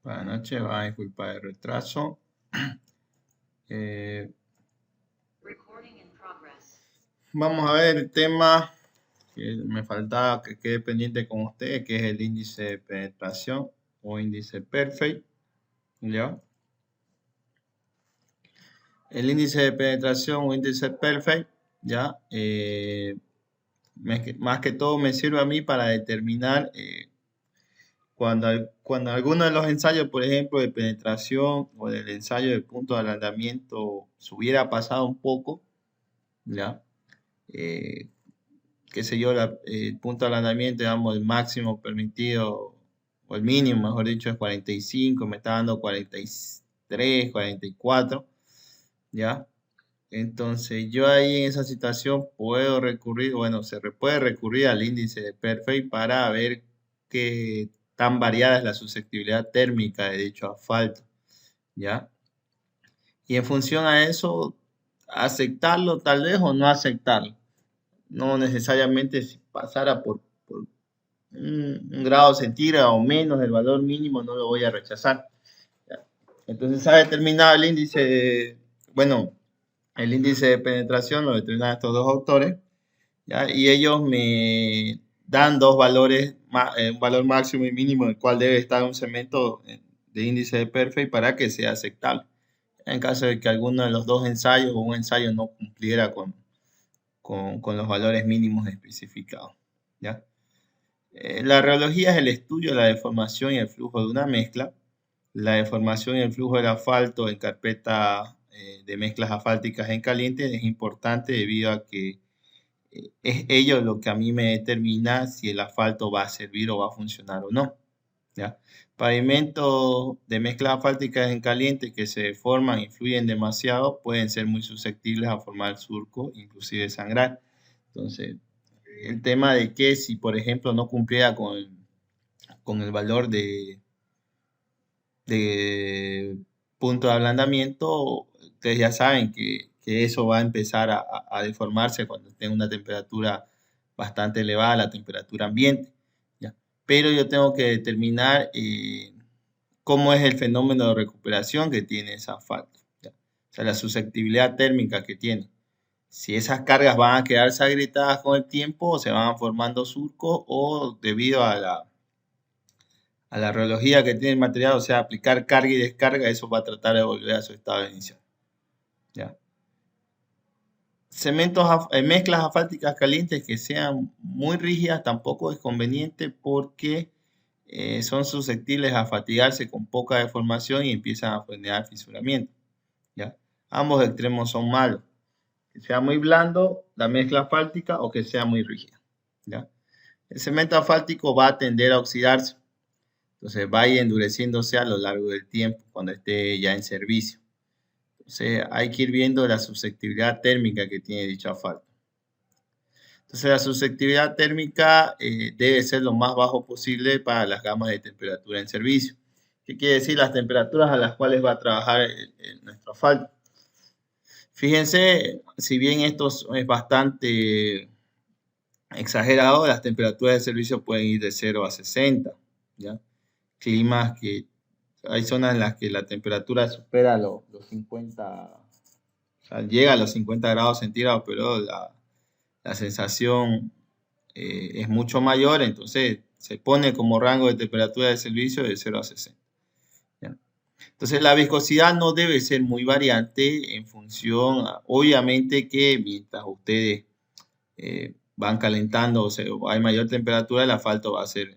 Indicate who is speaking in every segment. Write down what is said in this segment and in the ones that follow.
Speaker 1: Buenas noches, va a disculpar el retraso. Eh, Vamos a ver el tema que me faltaba que quede pendiente con ustedes, que es el índice de penetración o índice perfect. ¿Ya? El índice de penetración o índice perfect, ¿ya? Más que todo me sirve a mí para determinar cuando alguno de los ensayos, por ejemplo, de penetración o del ensayo de punto de alargamiento se hubiera pasado un poco, ¿ya? Qué sé yo, el punto de alargamiento, digamos, el máximo permitido, o el mínimo, mejor dicho, es 45, me está dando 43, 44, ¿ya? Entonces, yo ahí en esa situación puedo recurrir, bueno, puede recurrir al índice de Perfect para ver qué tan variada es la susceptibilidad térmica de dicho asfalto, ¿ya? Y en función a eso, aceptarlo tal vez o no aceptarlo. No necesariamente si pasara por un grado centígrado o menos del valor mínimo, no lo voy a rechazar. ¿Ya? Entonces, se ha determinado el índice, bueno, el índice de penetración lo determinan estos dos autores, ¿ya? Y ellos me dan dos valores, un valor máximo y mínimo, el cual debe estar un cemento de índice de perfect para que sea aceptable. En caso de que alguno de los dos ensayos o un ensayo no cumpliera con los valores mínimos especificados, ¿ya? La rheología es el estudio de la deformación y el flujo de una mezcla. La deformación y el flujo del asfalto en carpeta de mezclas asfálticas en caliente es importante debido a que es ello lo que a mí me determina si el asfalto va a servir o va a funcionar o no, ¿ya? Pavimentos de mezclas asfálticas en caliente que se deforman y fluyen demasiado pueden ser muy susceptibles a formar surco, inclusive sangrar. Entonces, el tema de que si, por ejemplo, no cumpliera con el valor de punto de ablandamiento, ustedes ya saben que eso va a empezar a deformarse cuando esté en una temperatura bastante elevada, la temperatura ambiente, ¿ya? Pero yo tengo que determinar cómo es el fenómeno de recuperación que tiene esa asfalto, ¿ya? O sea, la susceptibilidad térmica que tiene. Si esas cargas van a quedarse agrietadas con el tiempo, o se van formando surcos, o debido a la rheología que tiene el material, o sea, aplicar carga y descarga, eso va a tratar de volver a su estado inicial, ¿ya? Mezclas asfálticas calientes que sean muy rígidas tampoco es conveniente porque son susceptibles a fatigarse con poca deformación y empiezan a generar fisuramiento, ¿ya? Ambos extremos son malos, que sea muy blando la mezcla asfáltica o que sea muy rígida, ¿ya? El cemento asfáltico va a tender a oxidarse, entonces va a ir endureciéndose a lo largo del tiempo cuando esté ya en servicio. Entonces hay que ir viendo la susceptibilidad térmica que tiene dicho asfalto. Entonces la susceptibilidad térmica debe ser lo más bajo posible para las gamas de temperatura en servicio. ¿Qué quiere decir? Las temperaturas a las cuales va a trabajar nuestro asfalto. Fíjense, si bien esto es bastante exagerado, las temperaturas de servicio pueden ir de 0 a 60, ¿ya? Climas que hay zonas en las que la temperatura supera los 50, o sea, llega a los 50 grados centígrados, pero la sensación es mucho mayor, entonces se pone como rango de temperatura de servicio de 0 a 60, ¿ya? Entonces la viscosidad no debe ser muy variante en función, obviamente que mientras ustedes van calentando, o sea, hay mayor temperatura, el asfalto va a ser,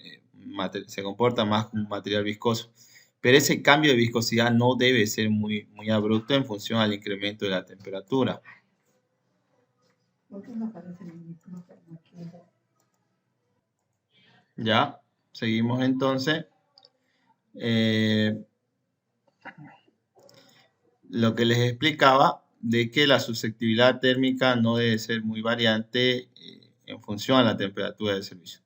Speaker 1: se comporta más como un material viscoso. Pero ese cambio de viscosidad no debe ser muy, muy abrupto en función al incremento de la temperatura. Ya, seguimos entonces. Lo que les explicaba de que la susceptibilidad térmica no debe ser muy variante en función a la temperatura del servicio.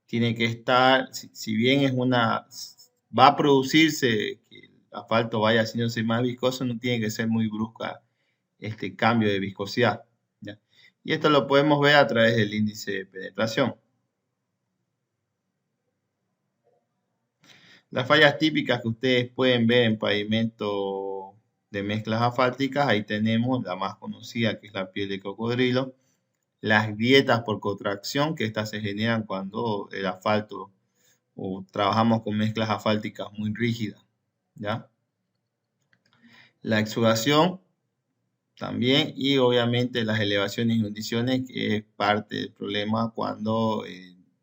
Speaker 1: Tiene que estar, si bien va a producirse que el asfalto vaya haciéndose más viscoso, no tiene que ser muy brusca este cambio de viscosidad, ¿ya? Y esto lo podemos ver a través del índice de penetración. Las fallas típicas que ustedes pueden ver en pavimento de mezclas asfálticas, ahí tenemos la más conocida, que es la piel de cocodrilo, las grietas por contracción, que estas se generan cuando el asfalto o trabajamos con mezclas asfálticas muy rígidas, ¿ya? La exudación también, y obviamente las elevaciones y hundiciones, que es parte del problema cuando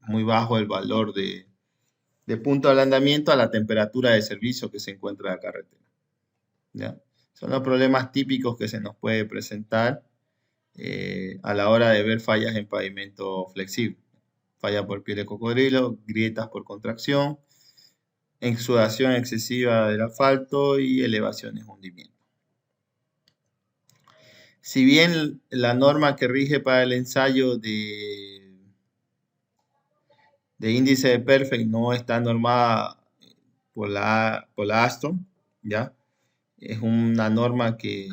Speaker 1: muy bajo el valor de punto de ablandamiento a la temperatura de servicio que se encuentra en la carretera, ¿ya? Son los problemas típicos que se nos puede presentar a la hora de ver fallas en pavimento flexible. Falla por piel de cocodrilo, grietas por contracción, exudación excesiva del asfalto y elevaciones hundimiento. Si bien la norma que rige para el ensayo de índice de Perfect no está normada por la Astron, ¿ya? Es una norma que,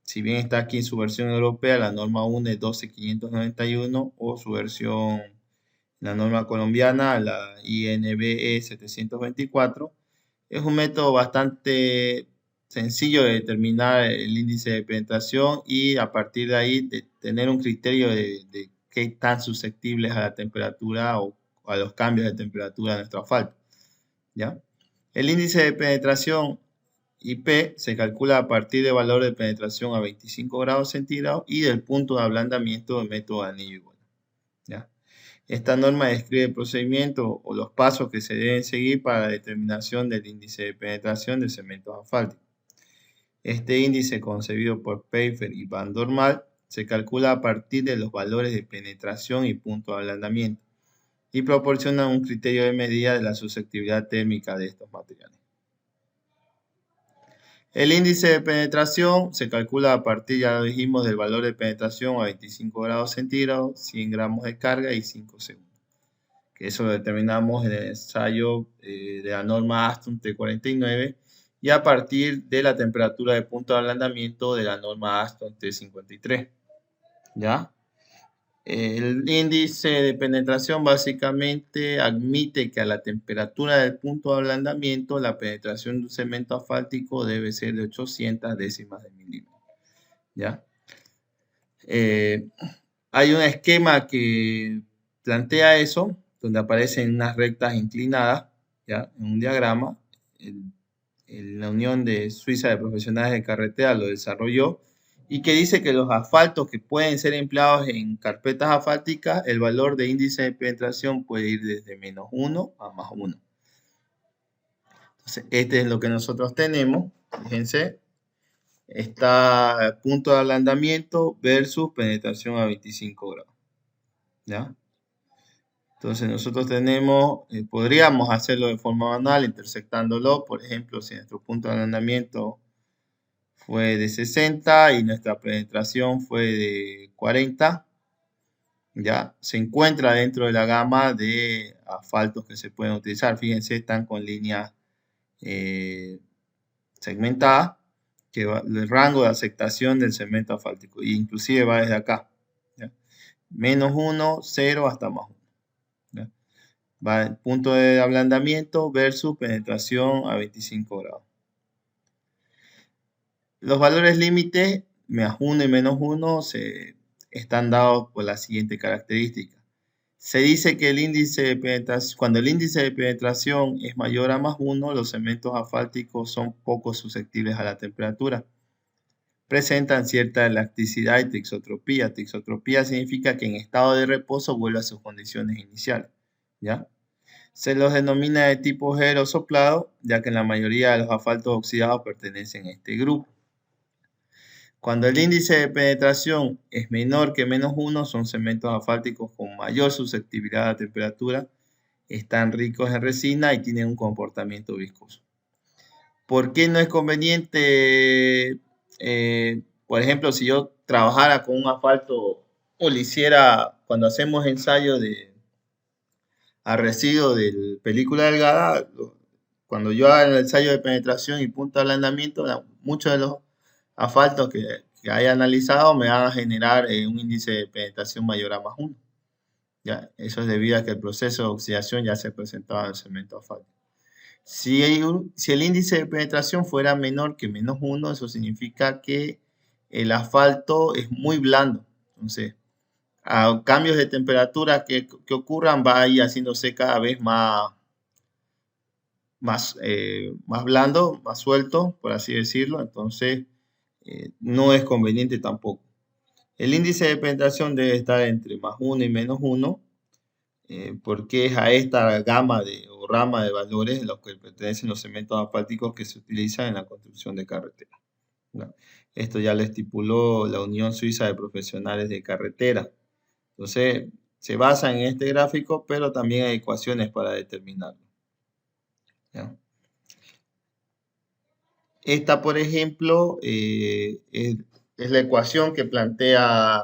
Speaker 1: si bien está aquí en su versión europea, la norma 1 es 12591, o su versión, la norma colombiana, la INBE 724, es un método bastante sencillo de determinar el índice de penetración y a partir de ahí de tener un criterio de qué tan susceptibles a la temperatura o a los cambios de temperatura de nuestro asfalto, ¿ya? El índice de penetración IP se calcula a partir del valor de penetración a 25 grados centígrados y del punto de ablandamiento del método de anillo igual, ¿ya? Esta norma describe el procedimiento o los pasos que se deben seguir para la determinación del índice de penetración de cementos asfálticos. Este índice, concebido por Pfeiffer y Van Dormael, se calcula a partir de los valores de penetración y punto de ablandamiento y proporciona un criterio de medida de la susceptibilidad térmica de estos materiales. El índice de penetración se calcula a partir, ya lo dijimos, del valor de penetración a 25 grados centígrados, 100 gramos de carga y 5 segundos. Que eso lo determinamos en el ensayo de la norma Astron T49 y a partir de la temperatura de punto de ablandamiento de la norma Astron T53. ¿Ya? El índice de penetración básicamente admite que a la temperatura del punto de ablandamiento la penetración de un cemento asfáltico debe ser de 800 décimas de milímetro, ¿ya? Hay un esquema que plantea eso, donde aparecen unas rectas inclinadas, ¿ya? En un diagrama. La Unión de Suiza de Profesionales de Carretera lo desarrolló, y que dice que los asfaltos que pueden ser empleados en carpetas asfálticas, el valor de índice de penetración puede ir desde -1 a +1. Entonces, este es lo que nosotros tenemos. Fíjense, está punto de ablandamiento versus penetración a 25 grados. ¿Ya? Entonces nosotros tenemos, podríamos hacerlo de forma manual, intersectándolo. Por ejemplo, si nuestro punto de ablandamiento fue de 60 y nuestra penetración fue de 40, ya se encuentra dentro de la gama de asfaltos que se pueden utilizar. Fíjense, están con líneas segmentadas, que va el rango de aceptación del cemento asfáltico, e inclusive va desde acá, ¿ya? -1, 0 hasta +1. ¿Ya? Va el punto de ablandamiento versus penetración a 25 grados. Los valores límites, -1 y -1, están dados por la siguiente característica. Se dice que el índice de penetración, cuando el índice de penetración es mayor a +1, los cementos asfálticos son poco susceptibles a la temperatura. Presentan cierta elasticidad y tixotropía. Tixotropía significa que en estado de reposo vuelve a sus condiciones iniciales, ¿ya? Se los denomina de tipo aerosoplado, ya que en la mayoría de los asfaltos oxidados pertenecen a este grupo. Cuando el índice de penetración es menor que -1, son cementos asfálticos con mayor susceptibilidad a la temperatura, están ricos en resina y tienen un comportamiento viscoso. ¿Por qué no es conveniente, por ejemplo, si yo trabajara con un asfalto o le hiciera, cuando hacemos ensayo a residuo de película delgada, cuando yo haga el ensayo de penetración y punto de ablandamiento, muchos de los asfaltos que haya analizado me van a generar un índice de penetración mayor a +1. ¿Ya? Eso es debido a que el proceso de oxidación ya se presentaba en el cemento asfáltico. Si el índice de penetración fuera menor que -1, eso significa que el asfalto es muy blando. Entonces, a cambios de temperatura que ocurran, va a ir haciéndose cada vez más blando, más suelto, por así decirlo. Entonces, no es conveniente tampoco. El índice de penetración debe estar entre +1 y -1, porque es a esta gama o rama de valores a los que pertenecen los cementos asfálticos que se utilizan en la construcción de carreteras, ¿no? Esto ya lo estipuló la Unión Suiza de Profesionales de Carretera. Entonces, se basa en este gráfico, pero también hay ecuaciones para determinarlo, ¿ya? Esta, por ejemplo, es la ecuación que plantea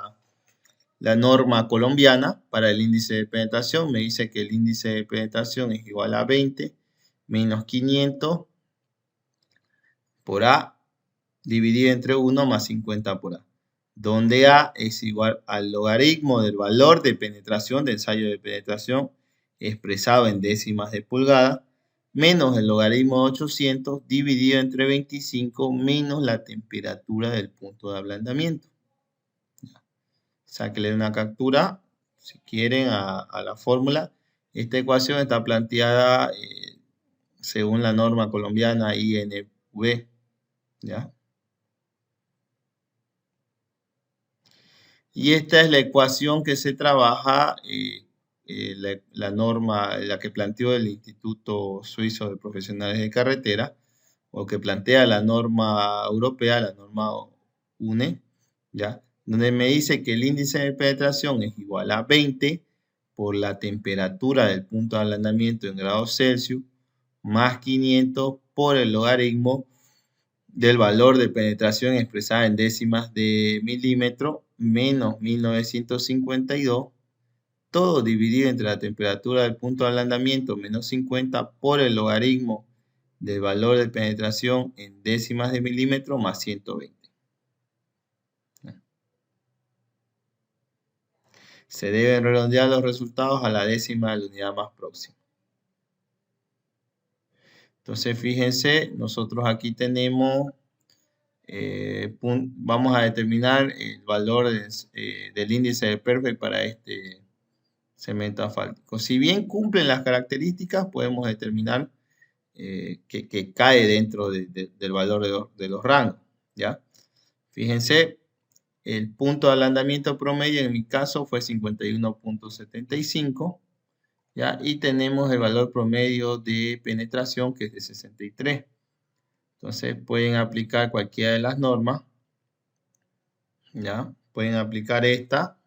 Speaker 1: la norma colombiana para el índice de penetración. Me dice que el índice de penetración es igual a 20 menos 500 por A dividido entre 1 más 50 por A, donde A es igual al logaritmo del valor de penetración, de ensayo de penetración, expresado en décimas de pulgada, menos el logaritmo de 800 dividido entre 25 menos la temperatura del punto de ablandamiento. Sáquenle una captura, si quieren, a la fórmula. Esta ecuación está planteada según la norma colombiana INV, ¿ya? Y esta es la ecuación que se trabaja, la norma, la que planteó el Instituto Suizo de Profesionales de Carretera, o que plantea la norma europea, la norma UNE, ¿ya? Donde me dice que el índice de penetración es igual a 20 por la temperatura del punto de ablandamiento en grados Celsius, más 500 por el logaritmo del valor de penetración expresada en décimas de milímetro menos 1952, todo dividido entre la temperatura del punto de ablandamiento menos 50 por el logaritmo del valor de penetración en décimas de milímetro más 120. Se deben redondear los resultados a la décima de la unidad más próxima. Entonces, fíjense, nosotros aquí tenemos, vamos a determinar el valor del índice de perfect para este cemento asfáltico. Si bien cumplen las características, podemos determinar que cae dentro del valor de los rangos, ¿ya? Fíjense, el punto de ablandamiento promedio en mi caso fue 51.75, ¿ya? Y tenemos el valor promedio de penetración que es de 63. Entonces pueden aplicar cualquiera de las normas, ¿ya? Pueden aplicar esta,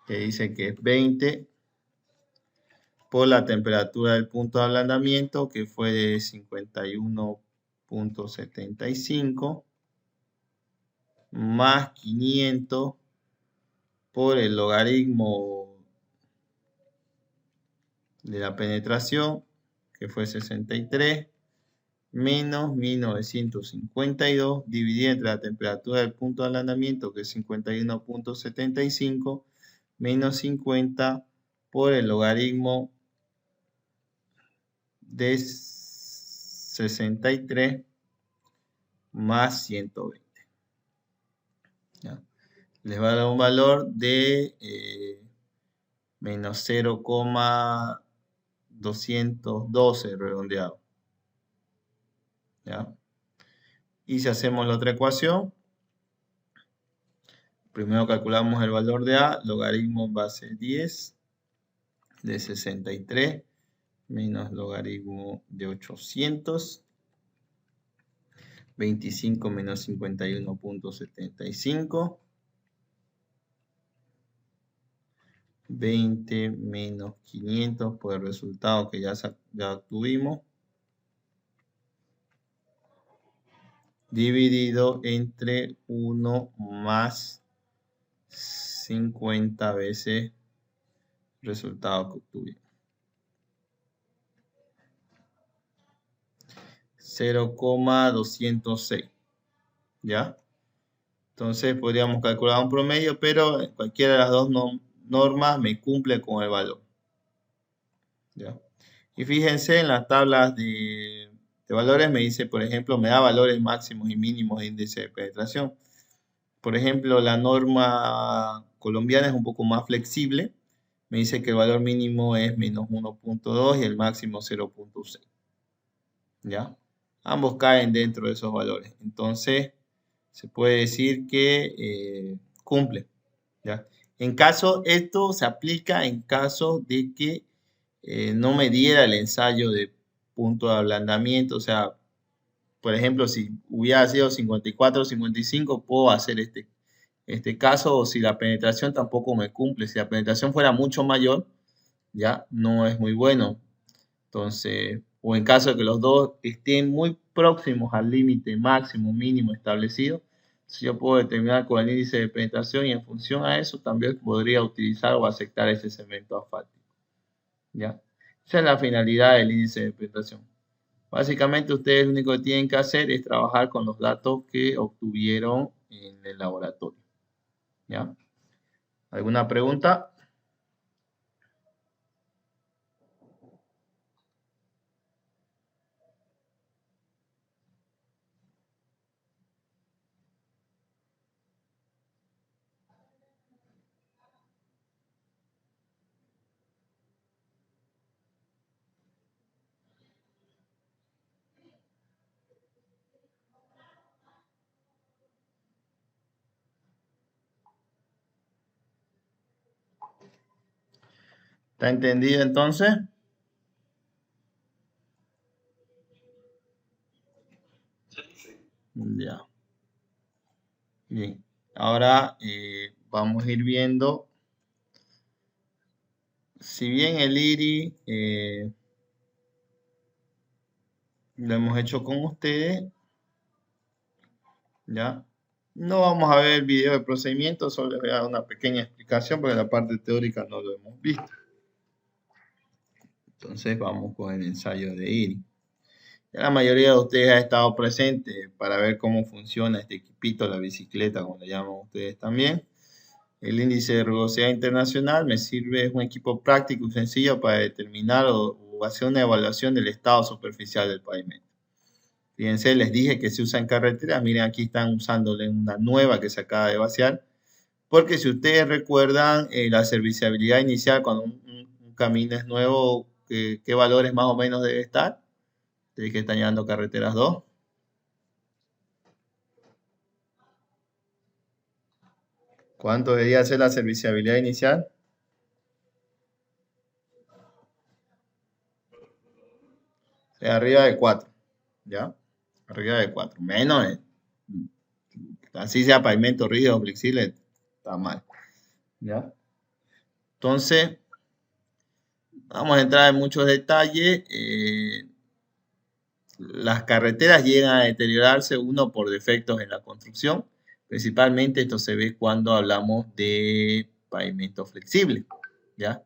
Speaker 1: que dice que es 20 por la temperatura del punto de ablandamiento, que fue de 51.75, más 500 por el logaritmo de la penetración, que fue 63, menos 1952, dividido entre la temperatura del punto de ablandamiento, que es 51.75, menos 50 por el logaritmo de 63 más 120. ¿Ya? Les va a dar un valor de menos 0,212 redondeado. ¿Ya? Y si hacemos la otra ecuación, primero calculamos el valor de A, logaritmo va a ser 10 de 63 menos logaritmo de 800, 25 menos 51.75, 20 menos 500 por el resultado que ya obtuvimos, dividido entre 1 más 50 veces el resultado que obtuvimos. 0,206, ¿ya? Entonces podríamos calcular un promedio, pero cualquiera de las dos normas me cumple con el valor, ¿ya? Y fíjense en las tablas de valores, me dice, por ejemplo, me da valores máximos y mínimos de índice de penetración. Por ejemplo, la norma colombiana es un poco más flexible. Me dice que el valor mínimo es menos 1.2 y el máximo 0.6. ¿Ya? Ambos caen dentro de esos valores. Entonces, se puede decir que cumple. ¿Ya? Esto se aplica en caso de que no me diera el ensayo de punto de ablandamiento. O sea, por ejemplo, si hubiera sido 54 o 55, puedo hacer este caso, o si la penetración tampoco me cumple. Si la penetración fuera mucho mayor, ya no es muy bueno. Entonces, o en caso de que los dos estén muy próximos al límite máximo mínimo establecido, si yo puedo determinar con el índice de penetración y en función a eso también podría utilizar o aceptar ese cemento asfáltico. ¿Ya? Esa es la finalidad del índice de penetración. Básicamente ustedes lo único que tienen que hacer es trabajar con los datos que obtuvieron en el laboratorio. ¿Ya? ¿Alguna pregunta? ¿Está entendido entonces? Ya. Bien. Ahora vamos a ir viendo. Si bien el IRI lo hemos hecho con ustedes, ¿ya? No vamos a ver el video de procedimiento, solo les voy a dar una pequeña explicación porque la parte teórica no lo hemos visto. Entonces vamos con el ensayo de IRI. Ya la mayoría de ustedes ha estado presente para ver cómo funciona este equipito, la bicicleta, como le llaman ustedes también. El índice de rugosidad internacional me sirve, es un equipo práctico y sencillo para determinar o hacer una evaluación del estado superficial del pavimento. Fíjense, les dije que se usa en carreteras. Miren, aquí están usándole una nueva que se acaba de vaciar. Porque si ustedes recuerdan la serviciabilidad inicial cuando un camino es nuevo, ¿qué valores más o menos debe estar? Ustedes que están llevando carreteras 2. ¿Cuánto debería ser la serviciabilidad inicial? Arriba de 4. ¿Ya? Arriba de 4. Menos, así sea pavimento rígido o flexible, está mal. ¿Ya? Entonces, vamos a entrar en muchos detalles. Las carreteras llegan a deteriorarse, uno, por defectos en la construcción. Principalmente esto se ve cuando hablamos de pavimento flexible. ¿Ya?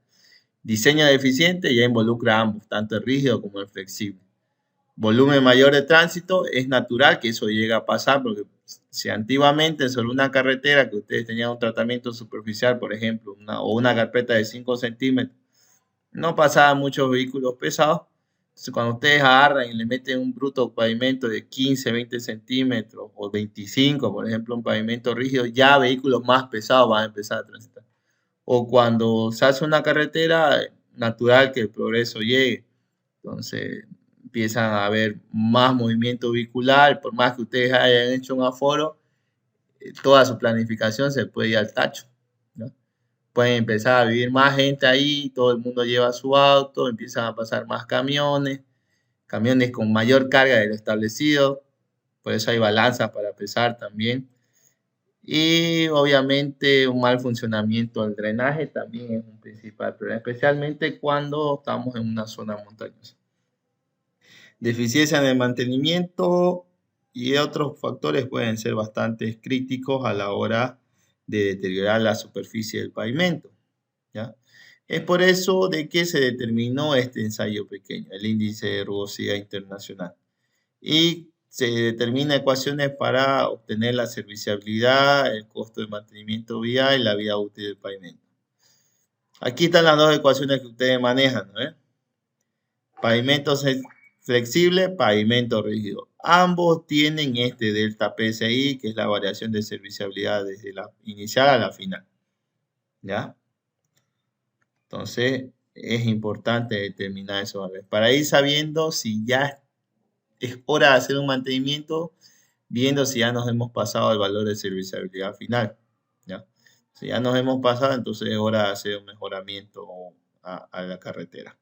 Speaker 1: Diseño deficiente ya involucra a ambos, tanto el rígido como el flexible. Volumen mayor de tránsito, es natural que eso llegue a pasar, porque si antiguamente sobre una carretera que ustedes tenían un tratamiento superficial, por ejemplo, o una carpeta de 5 centímetros, no pasaban muchos vehículos pesados. Entonces, cuando ustedes agarran y le meten un bruto pavimento de 15, 20 centímetros o 25, por ejemplo, un pavimento rígido, ya vehículos más pesados van a empezar a transitar. O cuando se hace una carretera, natural que el progreso llegue. Entonces, empiezan a haber más movimiento vehicular, por más que ustedes hayan hecho un aforo, toda su planificación se puede ir al tacho, ¿no? Pueden empezar a vivir más gente ahí, todo el mundo lleva su auto, empiezan a pasar más camiones, camiones con mayor carga de lo establecido, por eso hay balanzas para pesar también. Y obviamente un mal funcionamiento del drenaje también es un principal problema, especialmente cuando estamos en una zona montañosa. Deficiencia en el mantenimiento y otros factores pueden ser bastante críticos a la hora de deteriorar la superficie del pavimento. ¿Ya? Es por eso de que se determinó este ensayo pequeño, el índice de rugosidad internacional. Y se determina ecuaciones para obtener la serviciabilidad, el costo de mantenimiento vial y la vida útil del pavimento. Aquí están las dos ecuaciones que ustedes manejan, ¿no? Pavimento flexible, pavimento rígido. Ambos tienen este delta PSI, que es la variación de serviciabilidad desde la inicial a la final. ¿Ya? Entonces, es importante determinar esos valores. Para ir sabiendo si ya es hora de hacer un mantenimiento, viendo si ya nos hemos pasado al valor de serviciabilidad final. ¿Ya? Si ya nos hemos pasado, entonces es hora de hacer un mejoramiento a la carretera.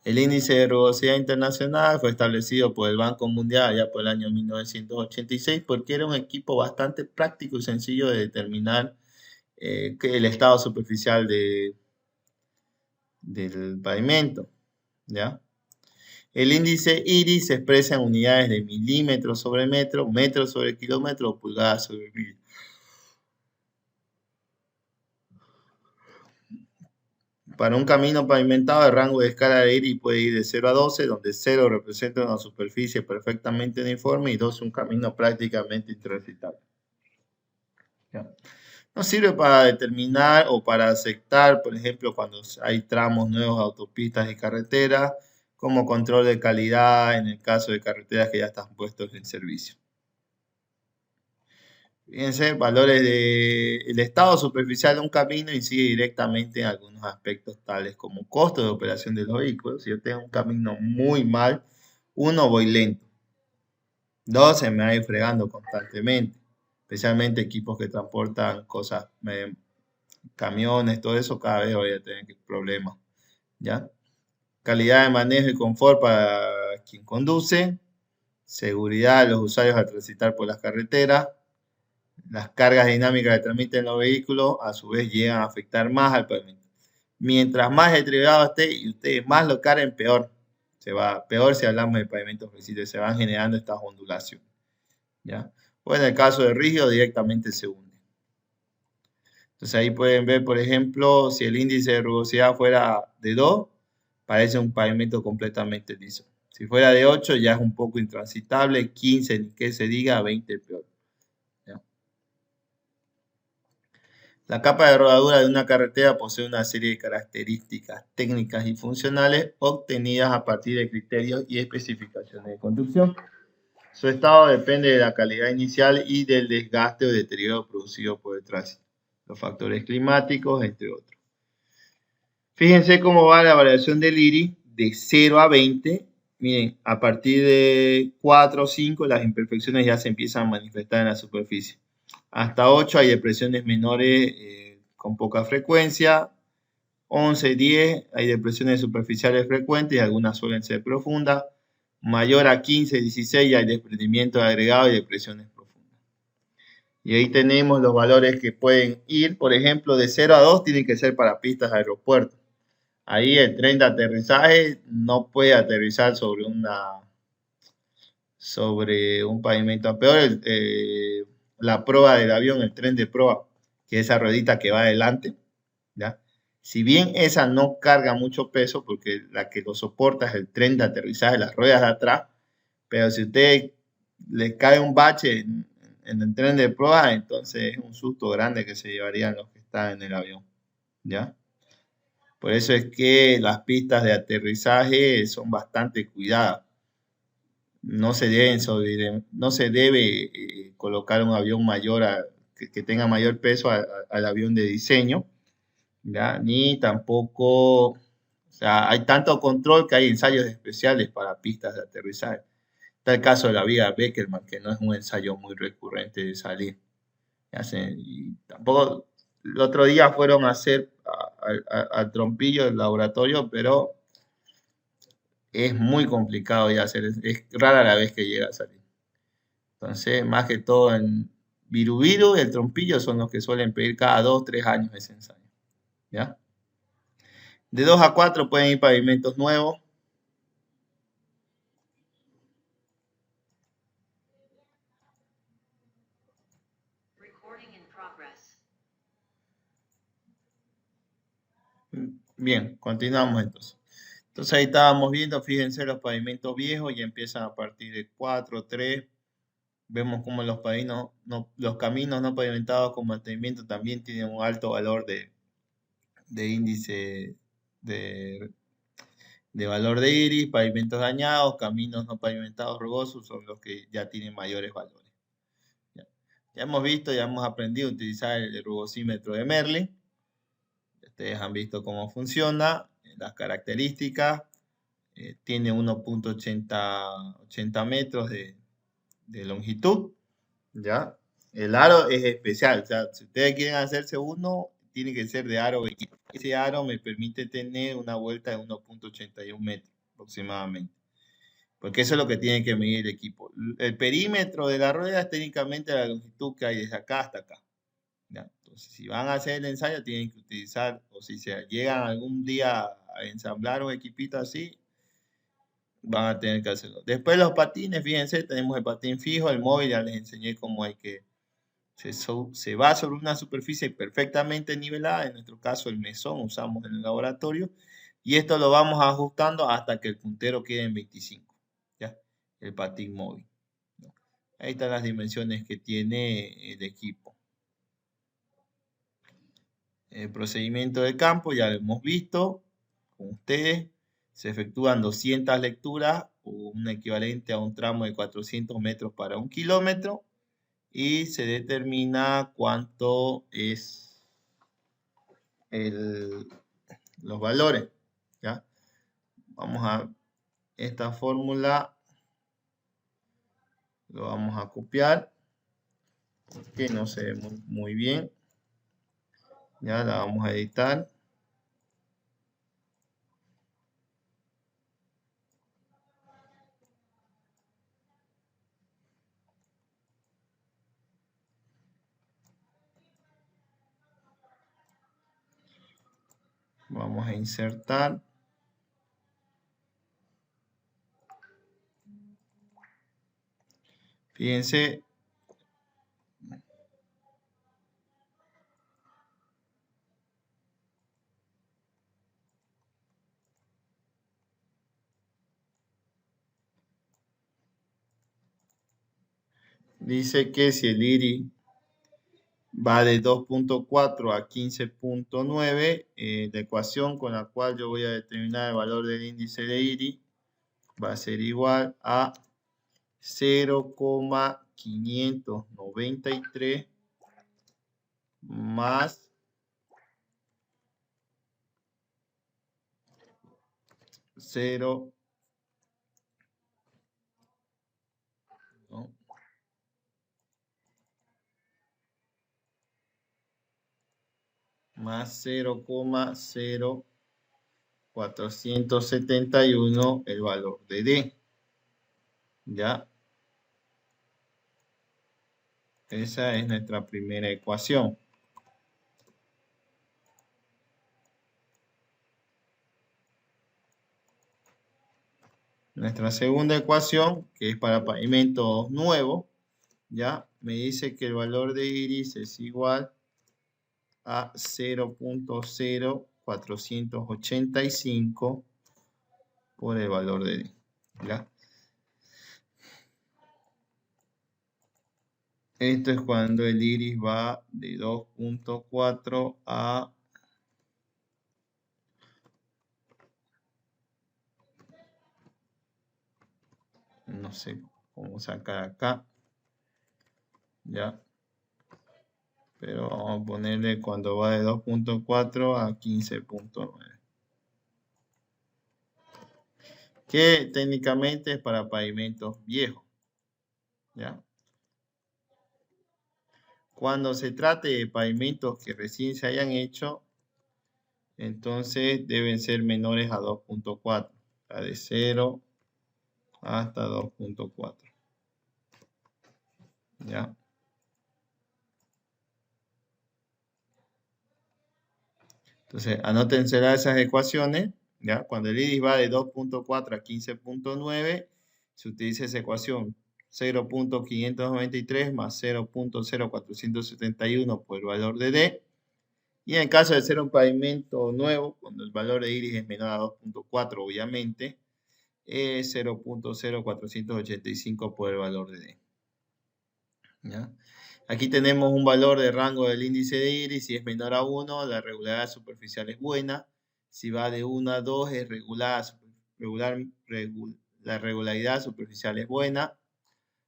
Speaker 1: El índice de rugosidad internacional fue establecido por el Banco Mundial ya por el año 1986 porque era un equipo bastante práctico y sencillo de determinar el estado superficial del pavimento. ¿Ya? El índice IRI se expresa en unidades de milímetros sobre metro, metros sobre kilómetro o pulgadas sobre mil. Para un camino pavimentado, el rango de escala de IRI puede ir de 0 a 12, donde 0 representa una superficie perfectamente uniforme y 12 un camino prácticamente intransitable. Nos sirve para determinar o para aceptar, por ejemplo, cuando hay tramos nuevos de autopistas y carreteras, como control de calidad en el caso de carreteras que ya están puestos en servicio. Fíjense, valores del estado superficial de un camino incide directamente en algunos aspectos tales como costo de operación de los vehículos. Si yo tengo un camino muy mal, uno, voy lento. Dos, se me va a ir fregando constantemente, especialmente equipos que transportan cosas, camiones, todo eso, cada vez voy a tener problemas. ¿Ya? Calidad de manejo y confort para quien conduce, seguridad de los usuarios al transitar por las carreteras. Las cargas dinámicas que transmiten los vehículos a su vez llegan a afectar más al pavimento. Mientras más deteriorado esté y ustedes más lo carguen, peor. Peor si hablamos de pavimentos flexibles, se van generando estas ondulaciones. ¿Ya? O en el caso de rígido, directamente se hunde. Entonces ahí pueden ver, por ejemplo, si el índice de rugosidad fuera de 2, parece un pavimento completamente liso. Si fuera de 8, ya es un poco intransitable, 15, ni que se diga, 20 peor. La capa de rodadura de una carretera posee una serie de características técnicas y funcionales obtenidas a partir de criterios y especificaciones de construcción. Su estado depende de la calidad inicial y del desgaste o deterioro producido por el tránsito, los factores climáticos, entre otros. Fíjense cómo va la variación del IRI de 0 a 20. Miren, a partir de 4 o 5 las imperfecciones ya se empiezan a manifestar en la superficie. Hasta 8 hay depresiones menores con poca frecuencia. 11, 10 hay depresiones superficiales frecuentes y algunas suelen ser profundas. Mayor a 15, 16 hay desprendimiento de agregado y depresiones profundas. Y ahí tenemos los valores que pueden ir, por ejemplo, de 0 a 2 tienen que ser para pistas de aeropuerto. Ahí el tren de aterrizaje no puede aterrizar sobre un pavimento. Peor la proa del avión, el tren de proa, que es esa ruedita que va adelante, ¿ya? Si bien esa no carga mucho peso, porque la que lo soporta es el tren de aterrizaje, las ruedas de atrás, pero si usted le cae un bache en el tren de proa, entonces es un susto grande que se llevarían los que están en el avión, ¿ya? Por eso es que las pistas de aterrizaje son bastante cuidadas. No se debe colocar un avión mayor que tenga mayor peso al avión de diseño, ¿ya? Ni tampoco, o sea, hay tanto control que hay ensayos especiales para pistas de aterrizaje. Está el caso de la vía Beckerman, que no es un ensayo muy recurrente de salir. Y tampoco, el otro día fueron a hacer al trompillo del laboratorio, pero es muy complicado de hacer, es rara la vez que llega a salir. Entonces, más que todo en Virubiru y el trompillo son los que suelen pedir cada 2 o 3 años ese ensayo. ¿Ya? De 2 a 4 pueden ir pavimentos nuevos. Bien, continuamos entonces. Entonces ahí estábamos viendo, fíjense, los pavimentos viejos ya empiezan a partir de 4, 3. Vemos como los caminos no pavimentados con mantenimiento también tienen un alto valor de índice de de valor de iris, pavimentos dañados, caminos no pavimentados rugosos son los que ya tienen mayores valores. Ya hemos visto, ya hemos aprendido a utilizar el rugosímetro de Merlin. Ustedes han visto cómo funciona, las características. Tiene 1.80 metros de longitud. ¿Ya? El aro es especial. O sea, si ustedes quieren hacerse uno, tiene que ser de aro 20. Ese aro me permite tener una vuelta de 1.81 metros aproximadamente. Porque eso es lo que tiene que medir el equipo. El perímetro de la rueda es técnicamente la longitud que hay desde acá hasta acá. ¿Ya? Entonces, si van a hacer el ensayo, tienen que utilizar, o si se llegan algún día a ensamblar un equipito así, van a tener que hacerlo. Después los patines, fíjense, tenemos el patín fijo, el móvil, ya les enseñé cómo hay que... Se va sobre una superficie perfectamente nivelada, en nuestro caso el mesón usamos en el laboratorio, y esto lo vamos ajustando hasta que el puntero quede en 25, ¿ya? El patín móvil. Ahí están las dimensiones que tiene el equipo. El procedimiento de campo ya lo hemos visto con ustedes. Se efectúan 200 lecturas o un equivalente a un tramo de 400 metros para 1 kilómetro y se determina cuánto es los valores. ¿Ya? Vamos a esta fórmula, lo vamos a copiar porque no se ve muy bien. Ya la vamos a editar. Vamos a insertar. Fíjense. Dice que si el iris va de 2.4 a 15.9, la ecuación con la cual yo voy a determinar el valor del índice de iris va a ser igual a 0,593 más 0, ¿no? Más 0,0471 el valor de D. ¿Ya? Esa es nuestra primera ecuación. Nuestra segunda ecuación, que es para pavimentos nuevos, ya me dice que el valor de iris es igual a 0.0485 por el valor de D. ¿Ya? Esto es cuando el iris va de 2.4 a... no sé cómo sacar acá. ¿Ya? Pero vamos a ponerle cuando va de 2.4 a 15.9. Que técnicamente es para pavimentos viejos. ¿Ya? Cuando se trate de pavimentos que recién se hayan hecho, entonces deben ser menores a 2.4. De 0 hasta 2.4. ¿Ya? Entonces, anótense esas ecuaciones. ¿Ya? Cuando el iris va de 2.4 a 15.9, se utiliza esa ecuación 0.593 más 0.0471 por el valor de D. Y en caso de ser un pavimento nuevo, cuando el valor de iris es menor a 2.4, obviamente, es 0.0485 por el valor de D. ¿Ya? Aquí tenemos un valor de rango del índice de iris. Si es menor a 1, la regularidad superficial es buena. Si va de 1 a 2, es regular la regularidad superficial es buena.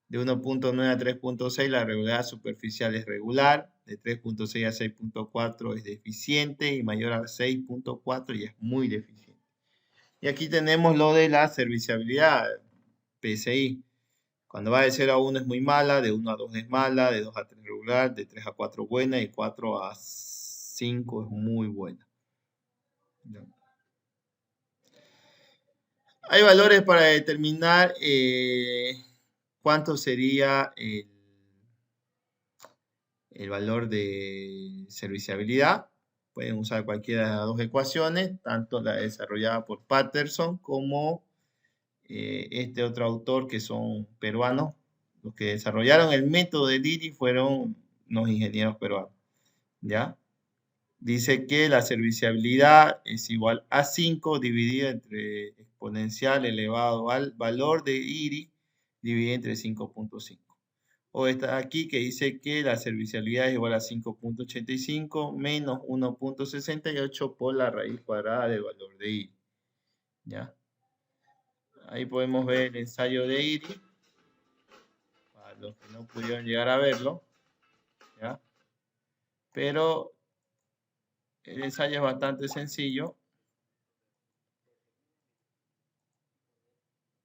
Speaker 1: De 1.9 a 3.6 la regularidad superficial es regular. De 3.6 a 6.4 es deficiente y mayor a 6.4 y es muy deficiente. Y aquí tenemos lo de la serviciabilidad, PSI. Cuando va de 0 a 1 es muy mala, de 1 a 2 es mala, de 2 a 3 regular, de 3 a 4 buena y 4 a 5 es muy buena. Hay valores para determinar cuánto sería el valor de serviciabilidad. Pueden usar cualquiera de las dos ecuaciones, tanto la desarrollada por Patterson como este otro autor que son peruanos. Los que desarrollaron el método de Liri fueron unos ingenieros peruanos. ¿Ya? Dice que la serviciabilidad es igual a 5 dividido entre exponencial elevado al valor de IRI dividido entre 5.5. O está aquí que dice que la serviciabilidad es igual a 5.85 menos 1.68 por la raíz cuadrada del valor de IRI. ¿Ya? Ahí podemos ver el ensayo de IRI, para los que no pudieron llegar a verlo. ¿Ya? Pero el ensayo es bastante sencillo.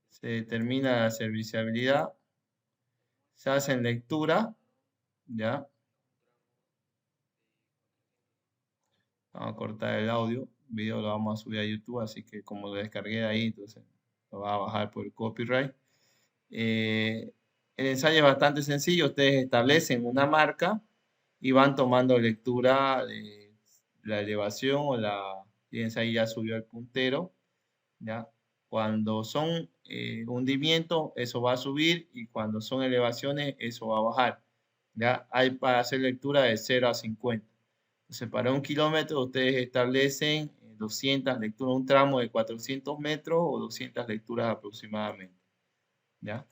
Speaker 1: Se determina la serviciabilidad. Se hacen lectura. ¿Ya? Vamos a cortar el audio. El video lo vamos a subir a YouTube, así que como lo descargué de ahí, entonces lo va a bajar por el copyright. El ensayo es bastante sencillo. Ustedes establecen una marca y van tomando lectura de la elevación o la... Fíjense ahí ya subió el puntero. ¿Ya? Cuando son hundimientos, eso va a subir y cuando son elevaciones, eso va a bajar. ¿Ya? Hay para hacer lectura de 0 a 50. Entonces, para 1 kilómetro, ustedes establecen 200 lecturas, un tramo de 400 metros o 200 lecturas aproximadamente. ¿Ya?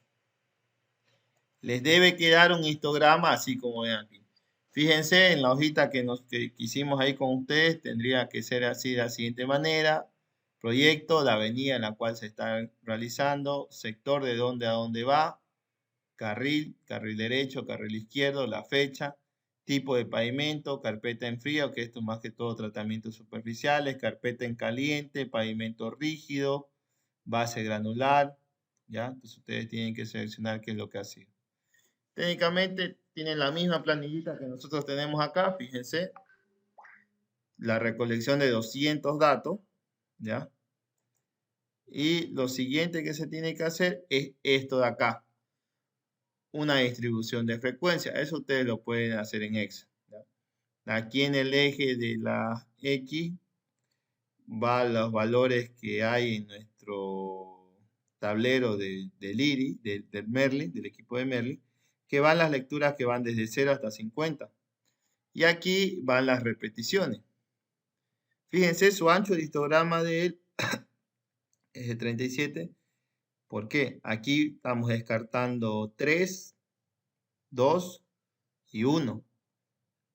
Speaker 1: Les debe quedar un histograma así como ven aquí. Fíjense en la hojita que hicimos ahí con ustedes, tendría que ser así de la siguiente manera. Proyecto, la avenida en la cual se está realizando, sector de dónde a dónde va, carril, carril derecho, carril izquierdo, la fecha, tipo de pavimento, carpeta en frío, que esto es más que todo tratamientos superficiales, carpeta en caliente, pavimento rígido, base granular, ¿ya? Entonces ustedes tienen que seleccionar qué es lo que ha sido. Técnicamente tienen la misma planillita que nosotros tenemos acá, fíjense, la recolección de 200 datos, ¿ya? Y lo siguiente que se tiene que hacer es esto de acá, una distribución de frecuencia. Eso ustedes lo pueden hacer en Excel, ¿ya? Aquí en el eje de la X van los valores que hay en nuestro tablero del IRI, del Merlin, del equipo de Merlin, que van las lecturas que van desde 0 hasta 50. Y aquí van las repeticiones. Fíjense, su ancho de histograma de él es de 37. ¿Por qué? Aquí estamos descartando 3, 2 y 1.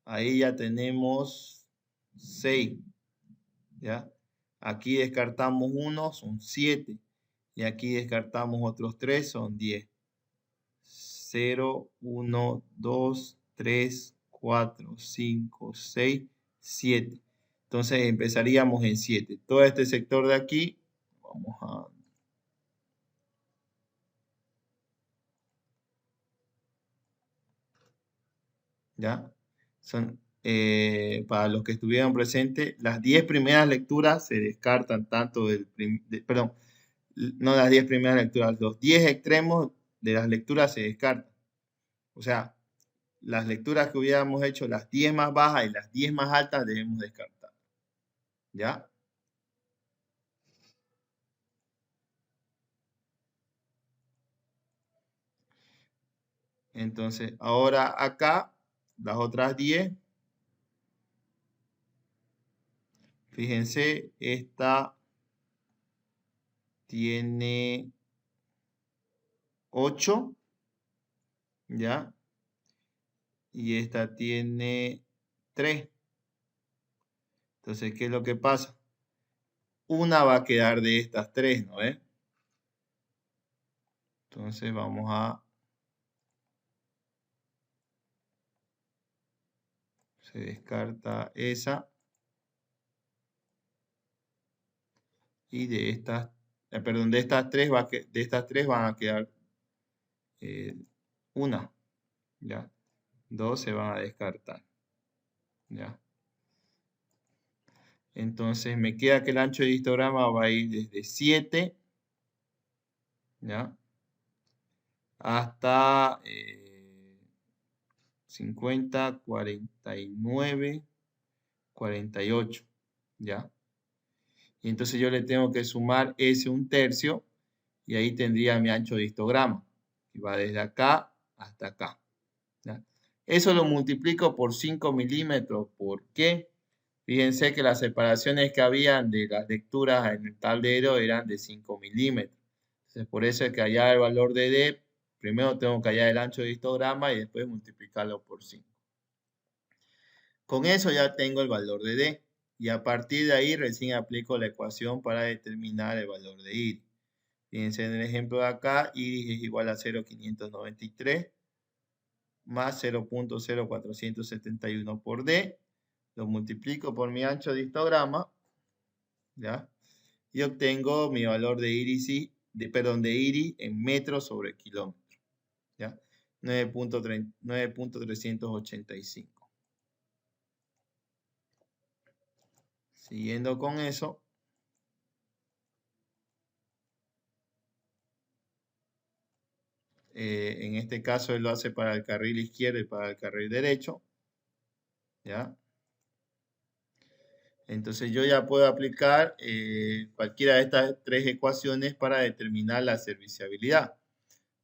Speaker 1: Ahí ya tenemos 6. ¿Ya? Aquí descartamos 1, son 7. Y aquí descartamos otros 3, son 10. 0, 1, 2, 3, 4, 5, 6, 7. Entonces empezaríamos en 7. Todo este sector de aquí, vamos a... ¿Ya? Son, para los que estuvieron presentes, las 10 primeras lecturas se descartan tanto perdón, no las 10 primeras lecturas, los 10 extremos de las lecturas se descartan. O sea, las lecturas que hubiéramos hecho, las 10 más bajas y las 10 más altas, debemos descartar. ¿Ya? Entonces, ahora acá, las otras 10, fíjense, esta tiene 8, ¿ya? Y esta tiene 3. Entonces, ¿qué es lo que pasa? una va a quedar de estas tres, ¿no ves? Entonces vamos a... Se descarta esa. Y de estas, perdón, de estas tres de estas tres van a quedar una, ¿ya? Dos se van a descartar, ¿ya? Entonces me queda que el ancho de histograma va a ir desde 7, ¿ya? Hasta 50, 49, 48, ¿ya? Y entonces yo le tengo que sumar ese 1/3 y ahí tendría mi ancho de histograma, que va desde acá hasta acá, ¿ya? Eso lo multiplico por 5 milímetros. ¿Por qué? Fíjense que las separaciones que habían de las lecturas en el tablero eran de 5 milímetros. Entonces, por eso es que hallar el valor de D, primero tengo que hallar el ancho de histograma y después multiplicarlo por 5. Con eso ya tengo el valor de D. Y a partir de ahí recién aplico la ecuación para determinar el valor de iris. Fíjense en el ejemplo de acá, iris es igual a 0,593 más 0,0471 por D. Lo multiplico por mi ancho de histograma, ¿ya? Y obtengo mi valor de iris, de iris en metros sobre kilómetro, ¿ya? 9.385. Siguiendo con eso, en este caso él lo hace para el carril izquierdo y para el carril derecho, ¿ya? Entonces yo ya puedo aplicar cualquiera de estas tres ecuaciones para determinar la serviciabilidad.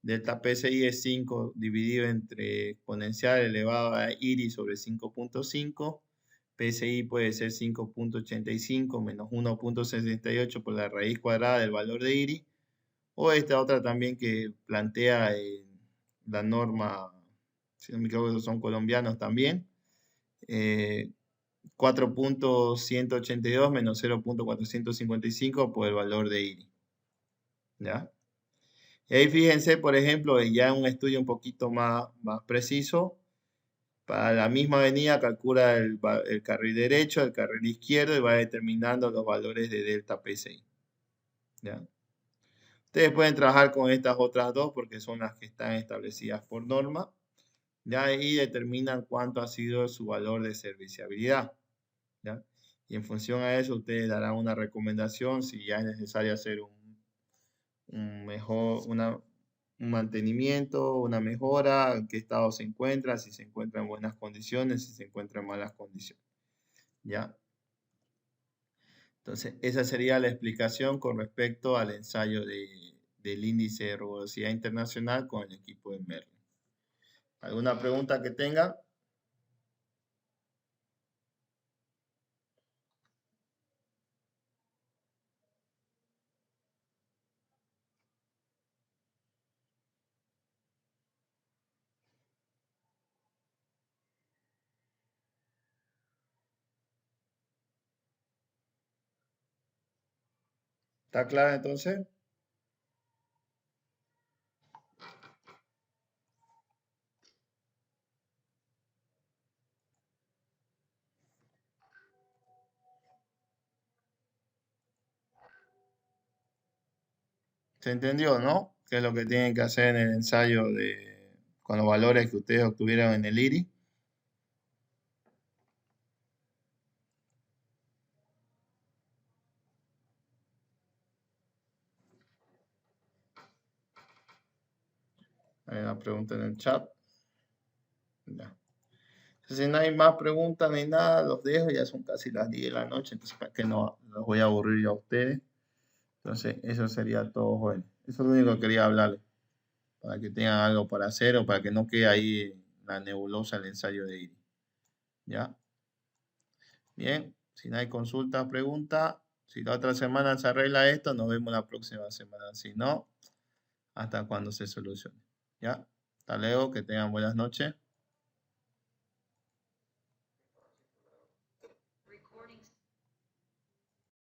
Speaker 1: Delta PSI es 5 dividido entre exponencial elevado a iris sobre 5.5. PSI puede ser 5.85 menos 1.68 por la raíz cuadrada del valor de iris. O esta otra también que plantea la norma, si no me equivoco, son colombianos también. 4.182 menos 0.455 por el valor de iris, ¿ya? Y ahí fíjense, por ejemplo, ya en un estudio un poquito más preciso, para la misma avenida calcula el carril derecho, el carril izquierdo y va determinando los valores de delta PSI, ¿ya? Ustedes pueden trabajar con estas otras dos porque son las que están establecidas por norma, ¿ya? Y determinan cuánto ha sido su valor de serviciabilidad, ¿ya? Y en función a eso, ustedes darán una recomendación si ya es necesario hacer un mantenimiento, una mejora, en qué estado se encuentra, si se encuentra en buenas condiciones, si se encuentra en malas condiciones, ¿ya? Entonces, esa sería la explicación con respecto al ensayo del índice de rugosidad internacional con el equipo de Merlin. ¿Alguna pregunta que tenga? ¿Está clara entonces? ¿Se entendió, no? ¿Qué es lo que tienen que hacer en el ensayo con los valores que ustedes obtuvieron en el IRI? Hay una pregunta en el chat. Ya. Si no hay más preguntas ni nada, los dejo. Ya son casi las 10 de la noche, entonces para que no los voy a aburrir yo a ustedes. Entonces, eso sería todo, joven. Eso es lo único que quería hablarles. Para que tengan algo para hacer o para que no quede ahí la nebulosa el ensayo de IRI. ¿Ya? Bien, si no hay consulta, pregunta. Si la otra semana se arregla esto, nos vemos la próxima semana. Si no, hasta cuando se solucione. ¿Ya? Hasta luego, que tengan buenas noches.